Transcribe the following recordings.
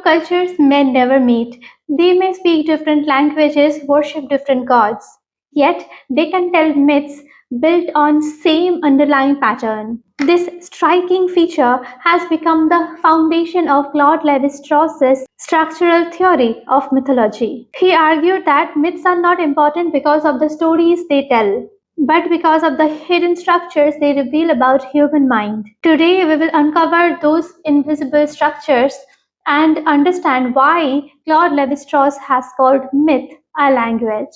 cultures may never meet. They may speak different languages, worship different gods, yet they can tell myths built on same underlying pattern. This striking feature has become the foundation of Claude Lévi-Strauss's structural theory of mythology. He argued that myths are not important because of the stories they tell, but because of the hidden structures they reveal about human mind. Today we will uncover those invisible structures and understand why Claude Lévi-Strauss has called myth a language.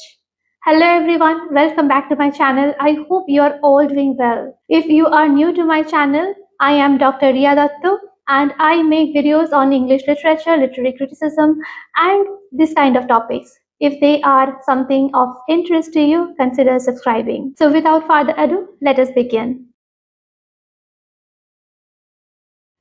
Hello everyone, welcome back to my channel. I hope you are all doing well. If you are new to my channel, I am Dr. Riya Dattu and I make videos on English literature, literary criticism and this kind of topics. If they are something of interest to you, consider subscribing. So without further ado, let us begin.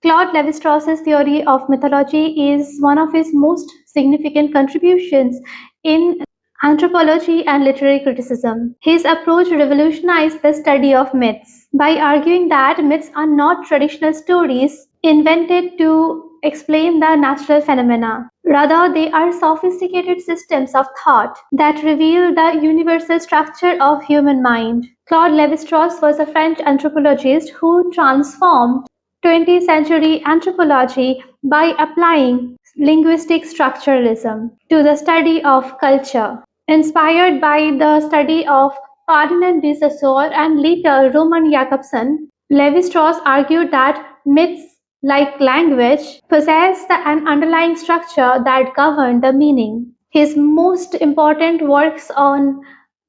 Claude Lévi-Strauss's theory of mythology is one of his most significant contributions in anthropology and literary criticism. His approach revolutionized the study of myths by arguing that myths are not traditional stories invented to explain the natural phenomena. Rather, they are sophisticated systems of thought that reveal the universal structure of human mind. Claude Lévi-Strauss was a French anthropologist who transformed 20th century anthropology by applying linguistic structuralism to the study of culture. Inspired by the study of Ferdinand de Saussure and later Roman Jakobson, Lévi-Strauss argued that myths, like language, possess an underlying structure that govern the meaning. His most important works on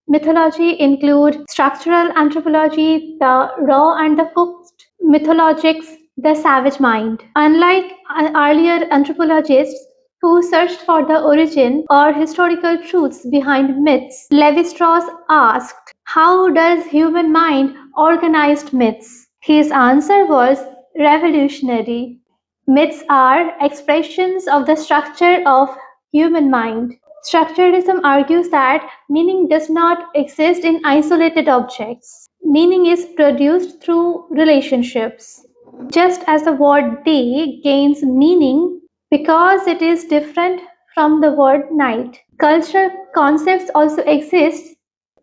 mythology include structural anthropology, the raw and the cooked mythologics, the savage mind. Unlike earlier anthropologists who searched for the origin or historical truths behind myths, Lévi-Strauss asked, how does human mind organize myths? His answer was revolutionary. Myths are expressions of the structure of human mind. Structuralism argues that meaning does not exist in isolated objects. Meaning is produced through relationships. Just as the word day gains meaning because it is different from the word night, cultural concepts also exist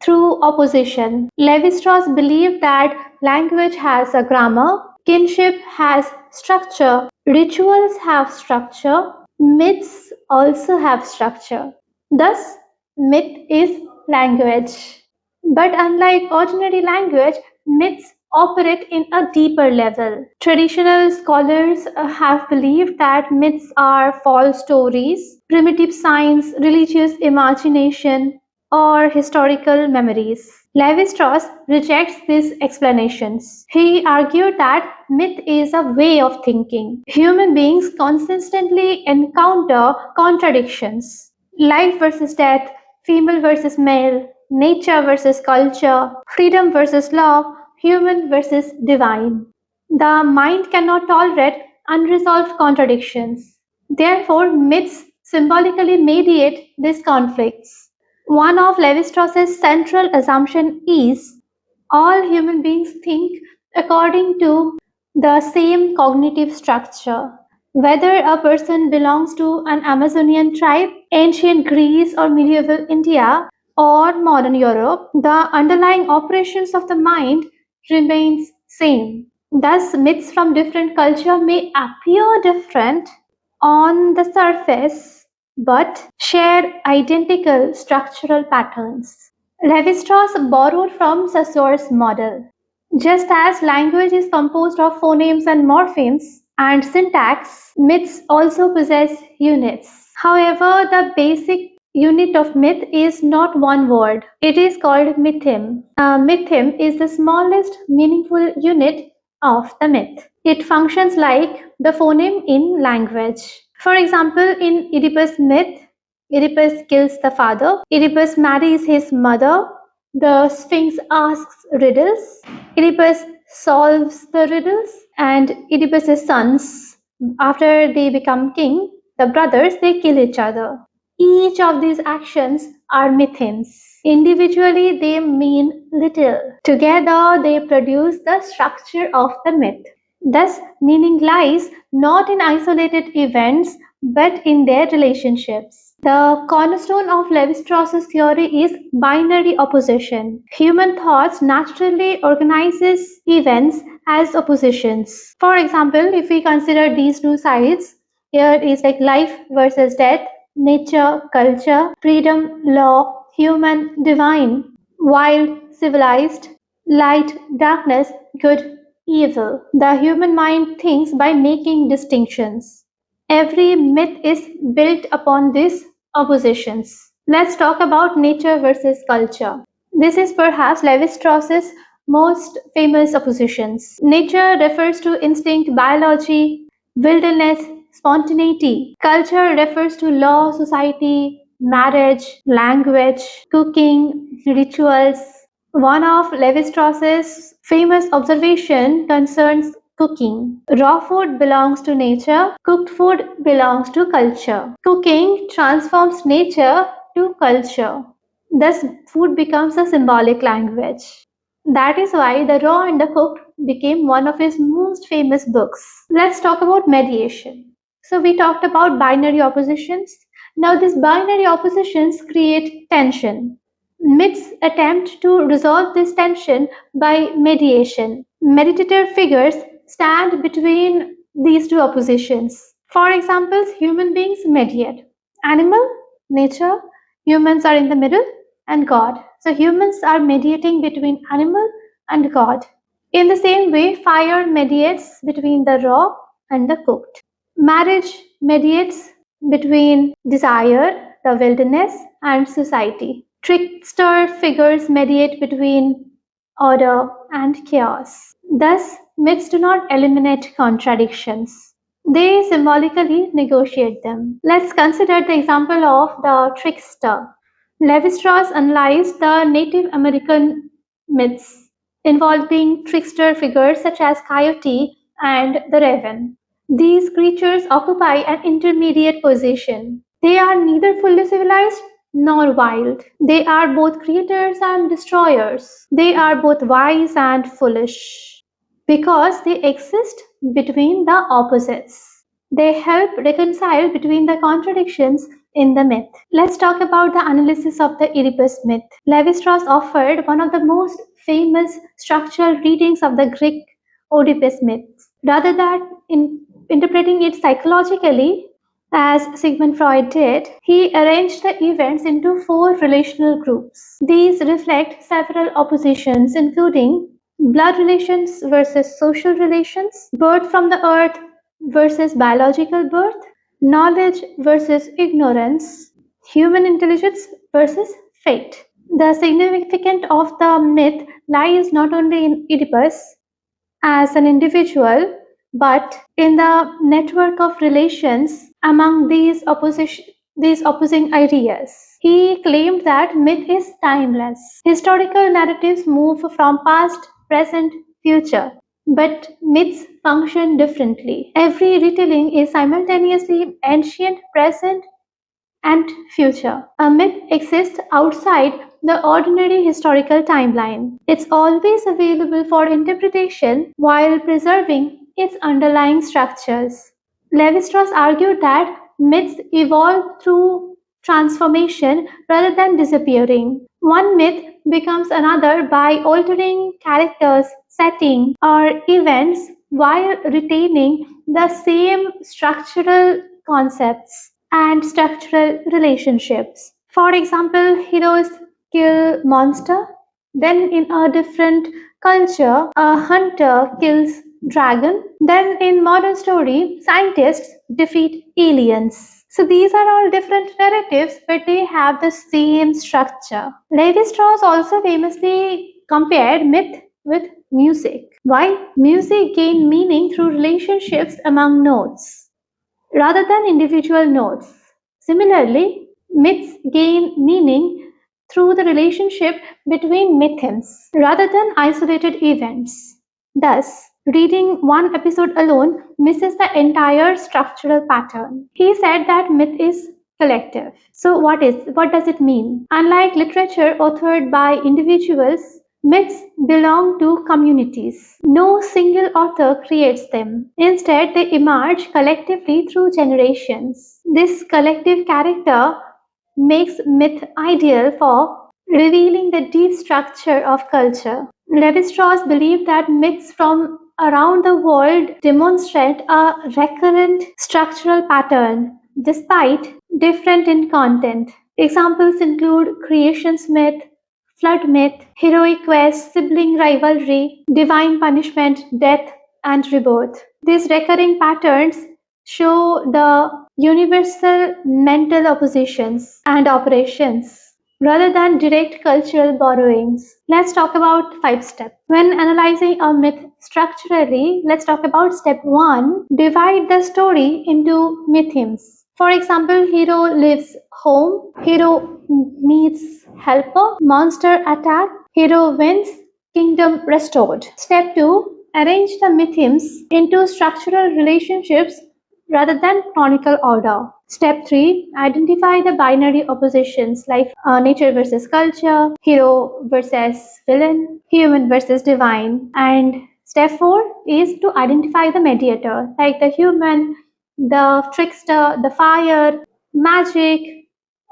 through opposition. Lévi-Strauss believed that language has a grammar, kinship has structure, rituals have structure, myths also have structure. Thus, myth is language. But unlike ordinary language, myths operate in a deeper level. Traditional scholars have believed that myths are false stories, primitive signs, religious imagination, or historical memories. Lévi-Strauss rejects these explanations. He argued that myth is a way of thinking. Human beings consistently encounter contradictions. Life versus death, female versus male, nature versus culture, freedom versus law, human versus divine. The mind cannot tolerate unresolved contradictions. Therefore, myths symbolically mediate these conflicts. One of Lévi-Strauss's central assumptions is all human beings think according to the same cognitive structure. Whether a person belongs to an Amazonian tribe, ancient Greece or medieval India, or modern Europe, the underlying operations of the mind remains same. Thus, myths from different culture may appear different on the surface, but share identical structural patterns. Lévi-Strauss borrowed from Saussure's model. Just as language is composed of phonemes and morphemes and syntax, myths also possess units. However, the basic unit of myth is not one word. It is called mytheme. A mytheme is the smallest meaningful unit of the myth. It functions like the phoneme in language. For example, in Oedipus myth, Oedipus kills the father, Oedipus marries his mother, the Sphinx asks riddles, Oedipus solves the riddles, and Oedipus's sons, after they become king, the brothers, they kill each other. Each of these actions are mythemes. Individually, they mean little. Together, they produce the structure of the myth. Thus, meaning lies not in isolated events, but in their relationships. The cornerstone of Levi-Strauss's theory is binary opposition. Human thoughts naturally organizes events as oppositions. For example, if we consider these two sides, here is like life versus death, nature, culture, freedom, law, human, divine, wild, civilized, light, darkness, good, evil. The human mind thinks by making distinctions. Every myth is built upon these oppositions. Let's talk about nature versus culture. This is perhaps Levi-Strauss's most famous oppositions. Nature refers to instinct, biology, wilderness, spontaneity. Culture refers to law, society, marriage, language, cooking, rituals. One of Levi-Strauss's famous observation concerns cooking. Raw food belongs to nature, cooked food belongs to culture. Cooking transforms nature to culture. Thus, food becomes a symbolic language. That is why The Raw and the Cooked became one of his most famous books. Let's talk about mediation. So, we talked about binary oppositions. Now, these binary oppositions create tension. Myths attempt to resolve this tension by mediation. Meditative figures stand between these two oppositions. For example, human beings mediate. Animal, nature, humans are in the middle, and God. So humans are mediating between animal and God. In the same way, fire mediates between the raw and the cooked. Marriage mediates between desire, the wilderness, and society. Trickster figures mediate between order and chaos. Thus, myths do not eliminate contradictions. They symbolically negotiate them. Let's consider the example of the trickster. Levi-Strauss analyzed the Native American myths involving trickster figures such as Coyote and the Raven. These creatures occupy an intermediate position. They are neither fully civilized nor wild. They are both creators and destroyers. They are both wise and foolish because they exist between the opposites. They help reconcile between the contradictions in the myth. Let's talk about the analysis of the Oedipus myth. Levi-Strauss offered one of the most famous structural readings of the Greek Oedipus myth. Rather than interpreting it psychologically, as Sigmund Freud did, he arranged the events into four relational groups. These reflect several oppositions, including blood relations versus social relations, birth from the earth versus biological birth, knowledge versus ignorance, human intelligence versus fate. The significance of the myth lies not only in Oedipus as an individual, but in the network of relations among these opposing ideas. He claimed that myth is timeless. Historical narratives move from past, present, future, but myths function differently. Every retelling is simultaneously ancient, present, and future. A myth exists outside the ordinary historical timeline. It's always available for interpretation while preserving its underlying structures. Levi-Strauss argued that myths evolve through transformation rather than disappearing. One myth becomes another by altering characters, setting, or events while retaining the same structural concepts and structural relationships. For example, heroes kill monster, then in a different culture, a hunter kills dragon, then in modern story, scientists defeat aliens. So these are all different narratives, but they have the same structure. Levi-Strauss also famously compared myth with music. Why? Music gained meaning through relationships among notes rather than individual notes. Similarly, myths gain meaning through the relationship between mythemes rather than isolated events. Thus, reading one episode alone misses the entire structural pattern. He said that myth is collective. So what does it mean? Unlike literature authored by individuals, Myths belong to communities. No single author creates them. Instead, they emerge collectively through generations. This collective character makes myth ideal for revealing the deep structure of culture. Levi-Strauss believed that myths from around the world demonstrate a recurrent structural pattern, despite different in content. Examples include creation's myth, flood myth, heroic quest, sibling rivalry, divine punishment, death, and rebirth. These recurring patterns show the universal mental oppositions and operations rather than direct cultural borrowings. Let's talk about 5 steps. When analyzing a myth structurally, let's talk about step 1. Divide the story into mythemes. For example, hero leaves home, hero meets helper, monster attack, hero wins, kingdom restored. Step 2. Arrange the mythemes into structural relationships rather than chronicle order. Step 3. Identify the binary oppositions like nature versus culture, hero versus villain, human versus divine. And step 4 is to identify the mediator like the human, the trickster, the fire, magic,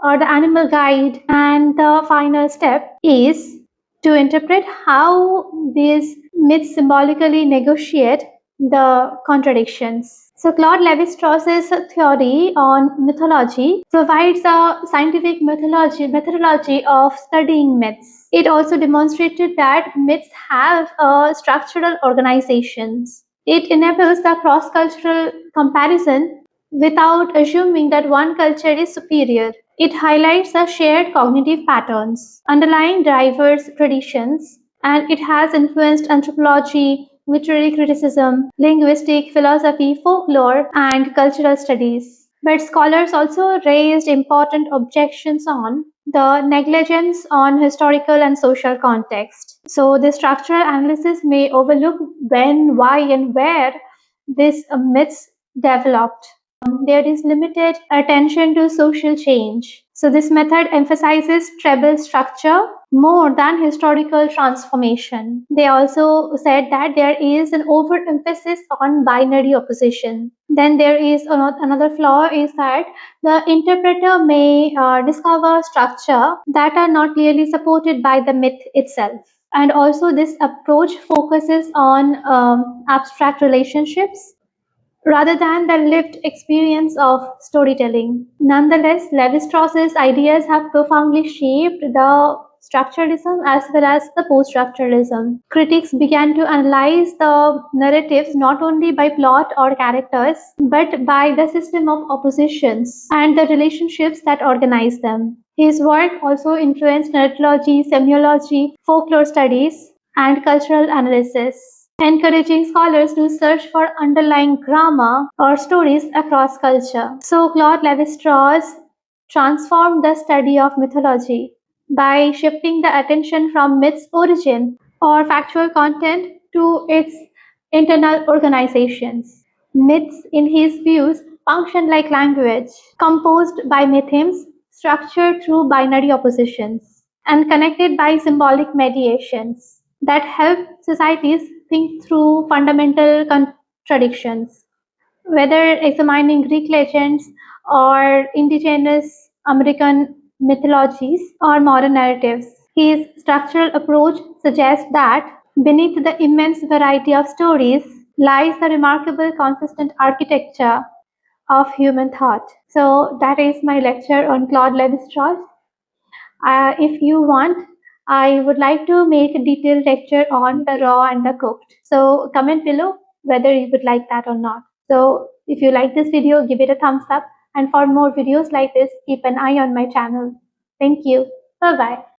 or the animal guide. And the final step is to interpret how these myths symbolically negotiate the contradictions. So Claude Lévi-Strauss's theory on mythology provides a scientific methodology of studying myths. It also demonstrated that myths have structural organizations. It enables the cross-cultural comparison without assuming that one culture is superior. It highlights the shared cognitive patterns, underlying diverse traditions, and it has influenced anthropology, literary criticism, linguistic philosophy, folklore, and cultural studies. But scholars also raised important objections on the negligence on historical and social context. So, the structural analysis may overlook when, why, and where these myths developed. There is limited attention to social change. So, this method emphasizes tribal structure more than historical transformation. They also said that there is an overemphasis on binary opposition. Then there is another flaw is that the interpreter may discover structure that are not clearly supported by the myth itself. And also, this approach focuses on abstract relationships rather than the lived experience of storytelling. Nonetheless, Levi-Strauss's ideas have profoundly shaped the structuralism as well as the post-structuralism. Critics began to analyze the narratives not only by plot or characters, but by the system of oppositions and the relationships that organize them. His work also influenced narratology, semiology, folklore studies, and cultural analysis, encouraging scholars to search for underlying drama or stories across culture. So Claude Lévi-Strauss transformed the study of mythology by shifting the attention from myth's origin or factual content to its internal organizations. Myths, in his views, function like language, composed by mythemes, structured through binary oppositions, and connected by symbolic mediations that help societies think through fundamental contradictions. Whether examining Greek legends or indigenous American mythologies or modern narratives, his structural approach suggests that beneath the immense variety of stories lies the remarkable consistent architecture of human thought. So that is my lecture on Claude Lévi-Strauss. If you want, I would like to make a detailed lecture on the raw and the cooked. So comment below whether you would like that or not. So if you like this video, give it a thumbs up. And for more videos like this, keep an eye on my channel. Thank you. Bye-bye.